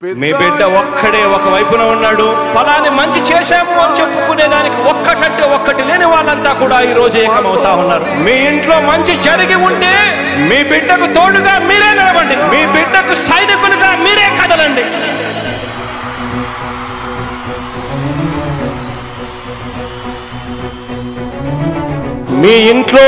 మీ బిడ్డ ఒక్కడే ఒక వైపున ఉన్నాడు. ఫలాన్ని మంచి చేశాము అని చెప్పుకునే దానికి ఒక్కటంటే ఒక్కటి లేని వాళ్ళంతా కూడా ఈ రోజు ఏకమవుతా ఉన్నారు. మీ ఇంట్లో మంచి జరిగి ఉంటే మీ బిడ్డకు తోడుగా మీరే నిలవండి, మీ బిడ్డకు సైనికులుగా మీరే కదలండి. మీ ఇంట్లో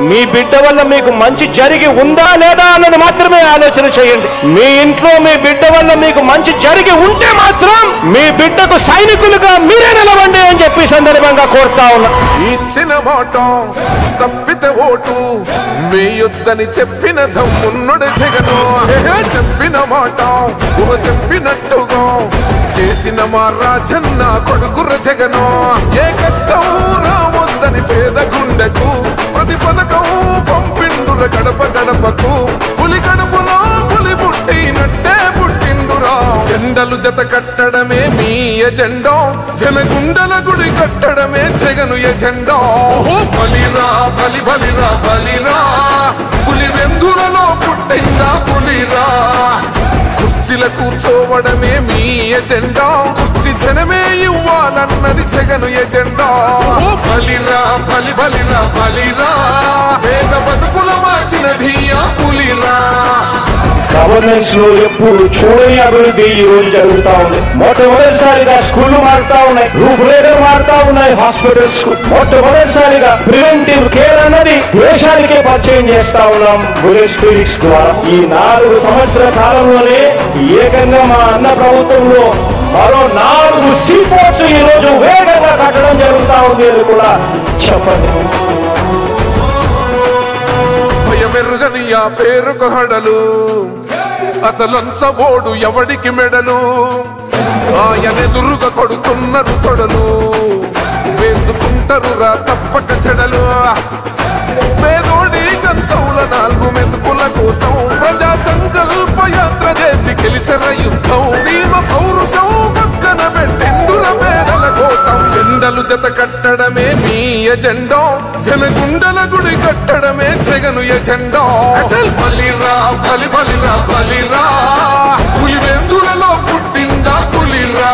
మీ బిడ్డ వల్ల మీకు మంచి జరిగి ఉందా లేదా అన్నది మాత్రమే ఆలోచన చేయండి. మీ ఇంట్లో మీ బిడ్డ వల్ల మీకు మంచి జరిగి ఉంటే మాత్రం మీ బిడ్డకు సైనికులుగా మీరే నిలవండి అని చెప్పి సందర్భంగా కోరుతా ఉన్నా. ఇచ్చిన మాట తప్పితే ఓటు వేయొద్దని చెప్పిన దమ్మున్నడు జగను. చెప్పిన మాట చెప్పినట్టుగా చేసిన మా రాజన్న కొడుకుర జగను. ఏ కష్టం రావద్దని పేద గుండెకు ప్రతి పథకం పంపిండుర గడప గడపకు. పులి గడపలో పులి పుట్టినట్టే పుట్టిండురా. జెండలు జత కట్టడమే మీ ఎజెండా, జనగుండల గుడి కట్టడమే జగను ఎజెండా. బలిరా బలి బలిరా బలిరా, పులి వెందులలో పుట్టిందా పులిరా. కుర్చీల కూర్చోవడమే మీ ఎజెండా, కుర్చీ జనమే ఇవ్వాలన్నది జగను ఎజెండా. బలిరా బలి బలిరా బలిరా, పేద బతుకుల మార్చినది ఆ పులిరా. గవర్నెన్స్ లో ఎప్పుడు చూడని అభివృద్ధి ఈ రోజు జరుగుతా ఉంది. మొట్టమొదటిసారిగా స్కూళ్లు మారుతా ఉన్నాయి, రూపురేఖలు మారుతా ఉన్నాయి, హాస్పిటల్స్ మొట్టమొదటిసారిగా ప్రివెంటివ్ కేర్ అన్నది దేశానికే పరిచయం చేస్తా ఉన్నాం బుల్లెట్ క్లినిక్స్ ద్వారా. ఈ 4 సంవత్సరాల కాలంలోనే ఏకంగా మా అన్న ప్రభుత్వంలో మరో 4 సీపోర్ట్స్ ఈ రోజు వేగంగా కట్టడం జరుగుతా ఉంది అని కూడా చెప్పండి. భయమెరుగని ఆ పేరుకు హడలు, అసలంచబోడు ఎవడికి మెడలు. ఆయనెదురుగా కొడుతున్నారు తొడలు, వేసుకుంటారు రా తప్పక చెడలు. పేదోడి కంచంల 4 మెతుకుల కోసం ప్రజా సంకల్ప యాత్ర చేసి గెలిసిన యుద్ధం. సీమ పౌరుషం పక్కన పెట్టిండుర పేదల కోసం. జెండలు జత కట్టడమే మీ ఎజెండా, జనగుండల గుడి కట్టడమే జగను ఎజెండా. బలిరా బలి బలిరా బలిరా, పులి వెందులలో పుట్టిందా పులిరా.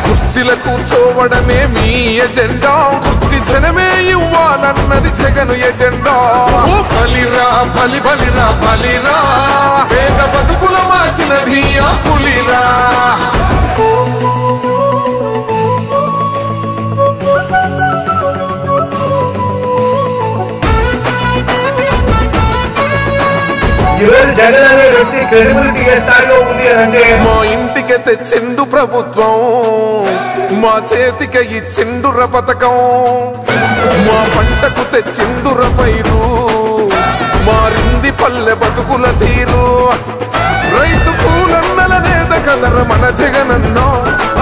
కుర్చీల కూర్చోవడమే మీ ఎజెండా, కుర్చీ జనమే ఇవ్వాలన్నది జగను ఎజెండా. బలిరా బలి బలిరా బలిరా, పేద బతుకుల మార్చినది ఆ పులిరా. జగన్ అనే వ్యక్తి క్రెడిబిలిటీ ఏ స్థాయిలో ఉంది అంటే మా ఇంటికి తెచ్చిండు ప్రభుత్వం, మా చేతికి ఇచ్చిండుర పథకం. మా పంటకు తెచ్చిండుర పైరు, మారింది పల్లె బతుకుల తీరు. రైతు పూలన్నల నేత కదర మన జగనన్నో,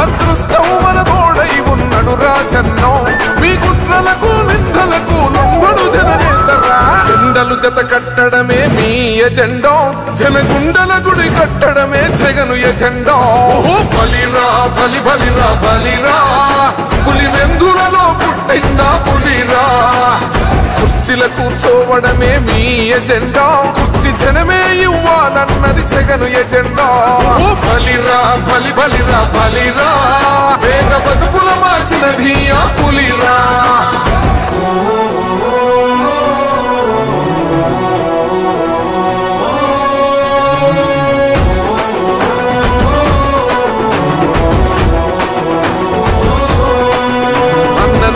అదృష్టం మన తోడై ఉన్నడు రాజన్నో. మీ కుట్రలకు నిందలకు లొంగడు జననేతరా. జెండలు జత కట్టడమే మీ ఎజెండా, జనగుండల గుడి కట్టడమే జగను ఎజెండా. బలిరా బలి బలిరా బలిరా, పులి వెందులలో పుట్టిందా పులిరా. కుర్చీల కూర్చోవడమే మీ ఎజెండా, కుర్చీ జనమే ఇవ్వాలన్నది జగను ఎజెండా. బలిరా బలి బలిరా బలిరా, పేద బతుకుల మార్చినది ఆ పులిరా.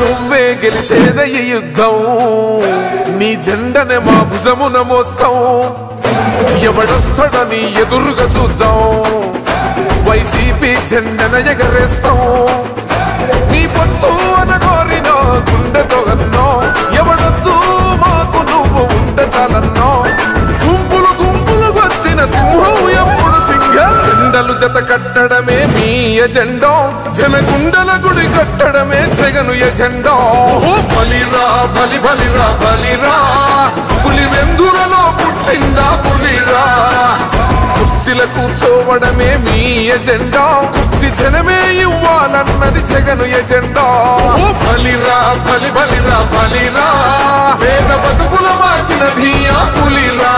నువ్వే గెలిచేద ఈ యుద్ధం, నీ జెండనే మా భుజమున మోస్తాం. ఎవడొస్తాడని ఎదురుగా చూద్దాం, వైసీపీ జెండన ఎగరేస్తాం. నీ పొత్తు అనగోరిన గుండెతో అన్నో, ఎవడొద్దు మాకు నువ్వు ఉంటే చాలన్నో. గుంపులు గుంపులు వచ్చిన సింహం ఎప్పుడు సింహ. జెండలు జత కట్టడమే మీ ఎజెండా, జనగుండల గుడి కట్టడమే జగను ఎజెండా. బలిరా బలి బలిరా బలిరా, పులి వెందులలో పుట్టిందా పులిరా. కుర్చీల కూర్చోవడమే మీ ఎజెండా, కుర్చీ జనమే ఇవ్వాలన్నది జగను ఎజెండా. బలిరా బలి బలిరా బలిరా, పేద బతుకుల మార్చినది ఆ పులిరా.